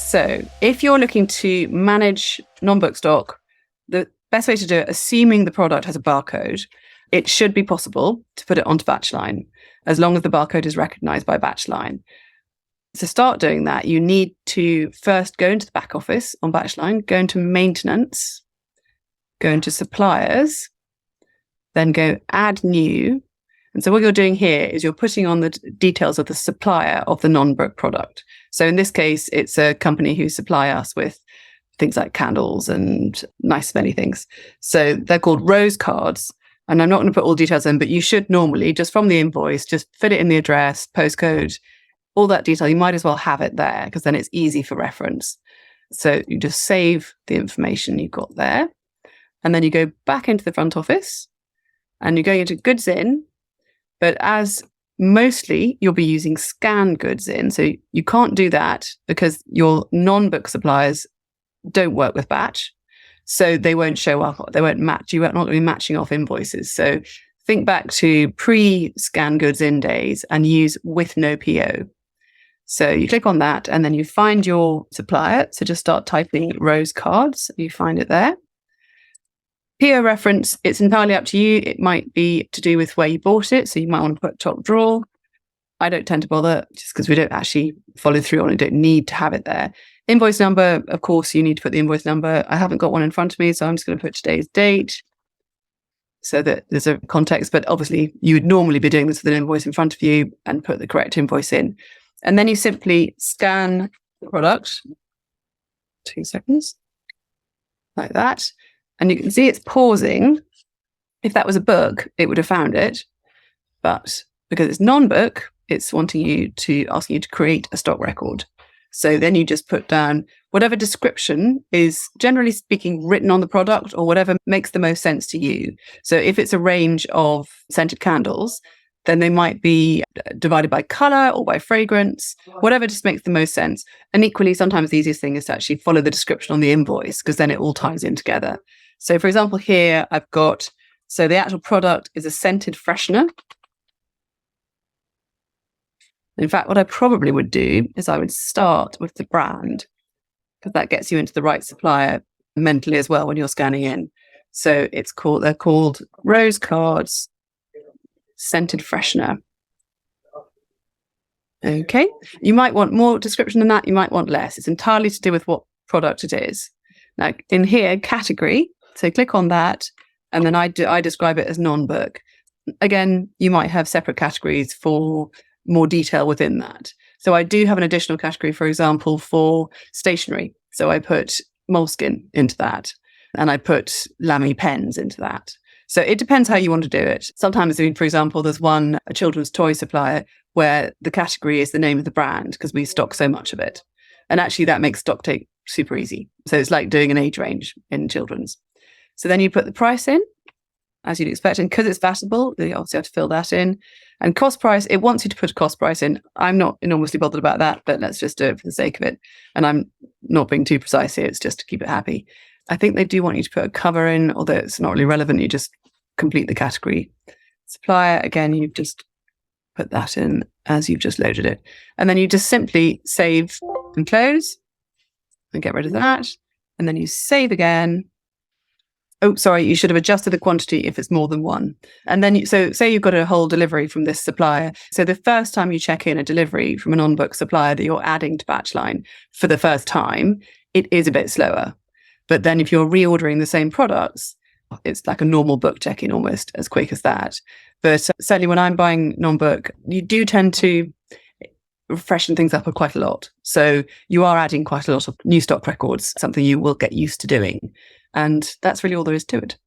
So if you're looking to manage non-book stock, the best way to do it, assuming the product has a barcode, it should be possible to put it onto BatchLine as long as the barcode is recognized by BatchLine. To start doing that, you need to first go into the back office on BatchLine, go into maintenance, go into suppliers, then go add new. And so what you're doing here is you're putting on the details of the supplier of the non-book product. So in this case, it's a company who supply us with things like candles and nice smelly things. So they're called Rose cards. And I'm not going to put all details in, but you should normally, just from the invoice, just fit it in the address, postcode, all that detail. You might as well have it there because then it's easy for reference. So you just save the information you've got there. And then you go back into the front office and you're going into goods in. But as mostly you'll be using scan goods in. So you can't do that because your non-book suppliers don't work with batch. So they won't show up, they won't match, you're not going to be matching off invoices. So think back to pre-scan goods in days and use with no PO. So you click on that and then you find your supplier. So just start typing Rose cards, you find it there. PO reference, it's entirely up to you. It might be to do with where you bought it. So you might want to put top drawer. I don't tend to bother just because we don't actually follow through on it, don't need to have it there. Invoice number, of course, you need to put the invoice number. I haven't got one in front of me, so I'm just going to put today's date so that there's a context. But obviously, you would normally be doing this with an invoice in front of you and put the correct invoice in. And then you simply scan the product. 2 seconds. Like that. And you can see it's pausing. If that was a book, it would have found it. But because it's non-book, it's asking you to create a stock record. So then you just put down whatever description is, generally speaking, written on the product or whatever makes the most sense to you. So if it's a range of scented candles, then they might be divided by color or by fragrance, whatever just makes the most sense. And equally, sometimes the easiest thing is to actually follow the description on the invoice because then it all ties in together. So for example, here I've got, so the actual product is a scented freshener. In fact, what I probably would do is I would start with the brand because that gets you into the right supplier mentally as well when you're scanning in. So they're called Rose Cards Scented Freshener. Okay. You might want more description than that. You might want less. It's entirely to do with what product it is. Now in here, category. So click on that. And then I describe it as non-book. Again, you might have separate categories for more detail within that. So I do have an additional category, for example, for stationery. So I put Moleskine into that and I put Lamy pens into that. So it depends how you want to do it. Sometimes, for example, there's a children's toy supplier where the category is the name of the brand because we stock so much of it. And actually that makes stock take super easy. So it's like doing an age range in children's. So then you put the price in, as you'd expect. And because it's VATable, you obviously have to fill that in. And cost price, it wants you to put a cost price in. I'm not enormously bothered about that, but let's just do it for the sake of it. And I'm not being too precise here. It's just to keep it happy. I think they do want you to put a cover in, although it's not really relevant. You just complete the category. Supplier, again, you just put that in as you've just loaded it. And then you just simply save and close and get rid of that. And then you save again. Oh, sorry, you should have adjusted the quantity if it's more than one. And then, so say you've got a whole delivery from this supplier. So the first time you check in a delivery from a non-book supplier that you're adding to BatchLine for the first time, it is a bit slower. But then if you're reordering the same products, it's like a normal book check-in almost as quick as that. But certainly when I'm buying non-book, you do tend to freshen things up quite a lot. So you are adding quite a lot of new stock records, something you will get used to doing. And that's really all there is to it.